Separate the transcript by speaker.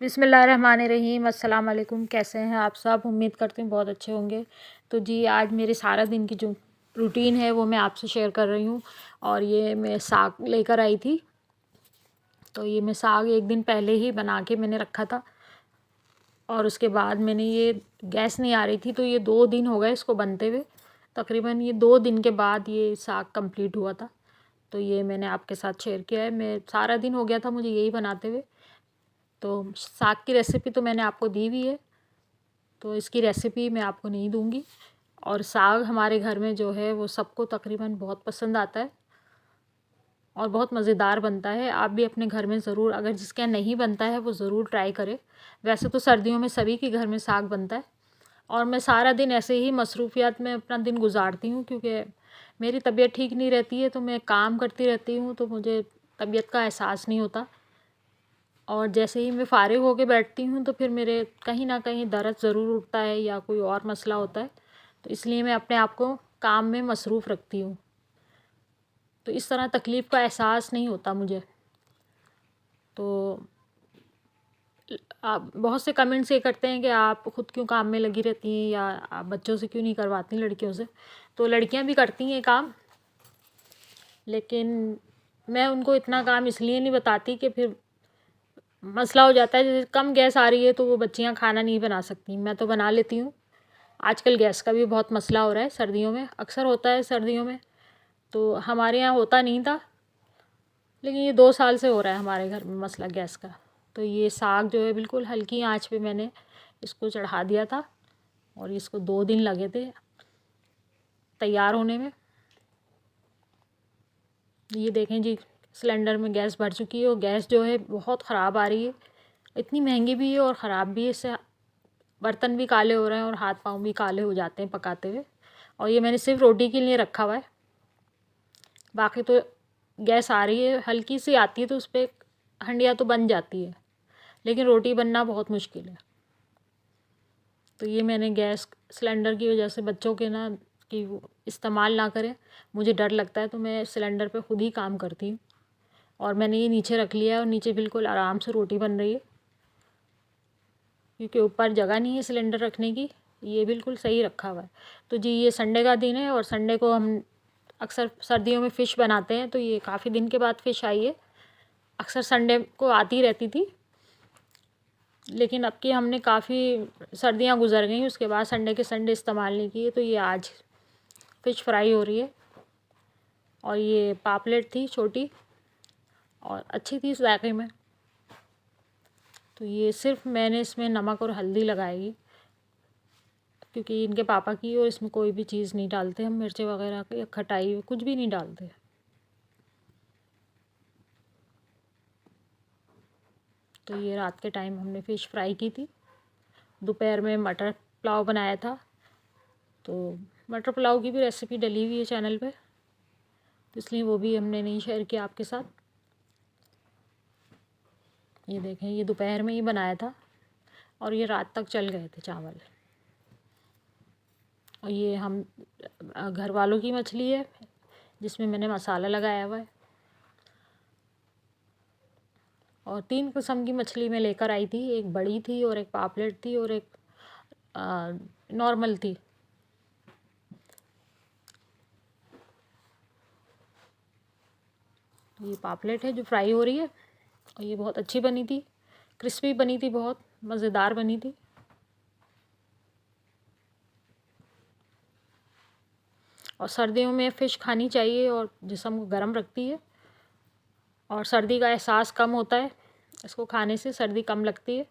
Speaker 1: बिस्मिल्लाहिर्रहमानिर्रहीम। अस्सलाम वालेकुम। कैसे हैं आप सब? उम्मीद करती हूँ बहुत अच्छे होंगे। तो जी आज मेरे सारा दिन की जो रूटीन है वो मैं आपसे शेयर कर रही हूँ। और ये मैं साग लेकर आई थी, तो ये मैं साग एक दिन पहले ही बना के मैंने रखा था। और उसके बाद मैंने ये गैस नहीं आ रही थी, तो ये 2 दिन हो गए इसको बनते हुए। तकरीबन ये 2 दिन के बाद ये साग कंप्लीट हुआ था, तो ये मैंने आपके साथ शेयर किया है। मैं सारा दिन हो गया था मुझे यही बनाते हुए। तो साग की रेसिपी तो मैंने आपको दी हुई है, तो इसकी रेसिपी मैं आपको नहीं दूंगी। और साग हमारे घर में जो है वो सबको तकरीबन बहुत पसंद आता है और बहुत मज़ेदार बनता है। आप भी अपने घर में ज़रूर, अगर जिसके यहाँ नहीं बनता है वो ज़रूर ट्राई करें। वैसे तो सर्दियों में सभी के घर में साग बनता है। और मैं सारा दिन ऐसे ही मसरूफ़ियात में अपना दिन गुजारती हूँ, क्योंकि मेरी तबीयत ठीक नहीं रहती है, तो मैं काम करती रहती हूँ, तो मुझे तबीयत का एहसास नहीं होता। और जैसे ही मैं फ़ारिग होके बैठती हूँ तो फिर मेरे कहीं न कहीं दर्द ज़रूर उठता है या कोई और मसला होता है, तो इसलिए मैं अपने आप को काम में मसरूफ़ रखती हूँ। तो इस तरह तकलीफ़ का एहसास नहीं होता मुझे। तो आप बहुत से कमेंट्स ये करते हैं कि आप ख़ुद क्यों काम में लगी रहती हैं, या आप बच्चों से क्यों नहीं करवाती लड़कियों से। तो लड़कियाँ भी करती हैं काम, लेकिन मैं उनको इतना काम इसलिए नहीं बताती कि फिर मसला हो जाता है। जैसे कम गैस आ रही है तो वो बच्चियाँ खाना नहीं बना सकती, मैं तो बना लेती हूँ। आजकल गैस का भी बहुत मसला हो रहा है सर्दियों में, अक्सर होता है सर्दियों में, तो हमारे यहाँ होता नहीं था, लेकिन ये 2 साल से हो रहा है हमारे घर में मसला गैस का। तो ये साग जो है बिल्कुल हल्की आंच पे मैंने इसको चढ़ा दिया था, और इसको 2 दिन लगे थे तैयार होने में। ये देखें जी, सिलेंडर में गैस भर चुकी है, और गैस जो है बहुत ख़राब आ रही है। इतनी महंगी भी है और ख़राब भी है। इससे बर्तन भी काले हो रहे हैं और हाथ पाँव भी काले हो जाते हैं पकाते हुए। और ये मैंने सिर्फ रोटी के लिए रखा हुआ है, बाकी तो गैस आ रही है, हल्की सी आती है, तो उस पर हंडिया तो बन जाती है, लेकिन रोटी बनना बहुत मुश्किल है। तो ये मैंने गैस सिलेंडर की वजह से बच्चों के ना कि वो इस्तेमाल ना करें, मुझे डर लगता है, तो मैं सिलेंडर पे ख़ुद ही काम करती हूँ। और मैंने ये नीचे रख लिया है, और नीचे बिल्कुल आराम से रोटी बन रही है, क्योंकि ऊपर जगह नहीं है सिलेंडर रखने की। ये बिल्कुल सही रखा हुआ है। तो जी ये संडे का दिन है, और संडे को हम अक्सर सर्दियों में फ़िश बनाते हैं, तो ये काफ़ी दिन के बाद फ़िश आई है। अक्सर संडे को आती रहती थी, लेकिन अब की हमने काफ़ी सर्दियाँ गुजर गई, उसके बाद संडे के संडे इस्तेमाल नहीं किए, तो ये आज फ़िश फ्राई हो रही है। और ये पापलेट थी छोटी, और अच्छी थी जायके में। तो ये सिर्फ मैंने इसमें नमक और हल्दी लगाएगी, क्योंकि इनके पापा की, और इसमें कोई भी चीज़ नहीं डालते हम, मिर्ची वगैरह या खटाई कुछ भी नहीं डालते। तो ये रात के टाइम हमने फ़िश फ्राई की थी। दोपहर में मटर पुलाव बनाया था, तो मटर पुलाव की भी रेसिपी डली हुई है चैनल पे, तो इसलिए वो भी हमने नहीं शेयर किया आपके साथ। ये देखें, ये दोपहर में ही बनाया था, और ये रात तक चल गए थे चावल। और ये हम घर वालों की मछली है, जिसमें मैंने मसाला लगाया हुआ है। और 3 किस्म की मछली मैं लेकर आई थी, एक बड़ी थी, और एक पापलेट थी, और एक नॉर्मल थी। ये पापलेट है जो फ्राई हो रही है, और ये बहुत अच्छी बनी थी, क्रिस्पी बनी थी, बहुत मज़ेदार बनी थी। और सर्दियों में फ़िश खानी चाहिए, और जिस्म को गर्म रखती है, और सर्दी का एहसास कम होता है, इसको खाने से सर्दी कम लगती है।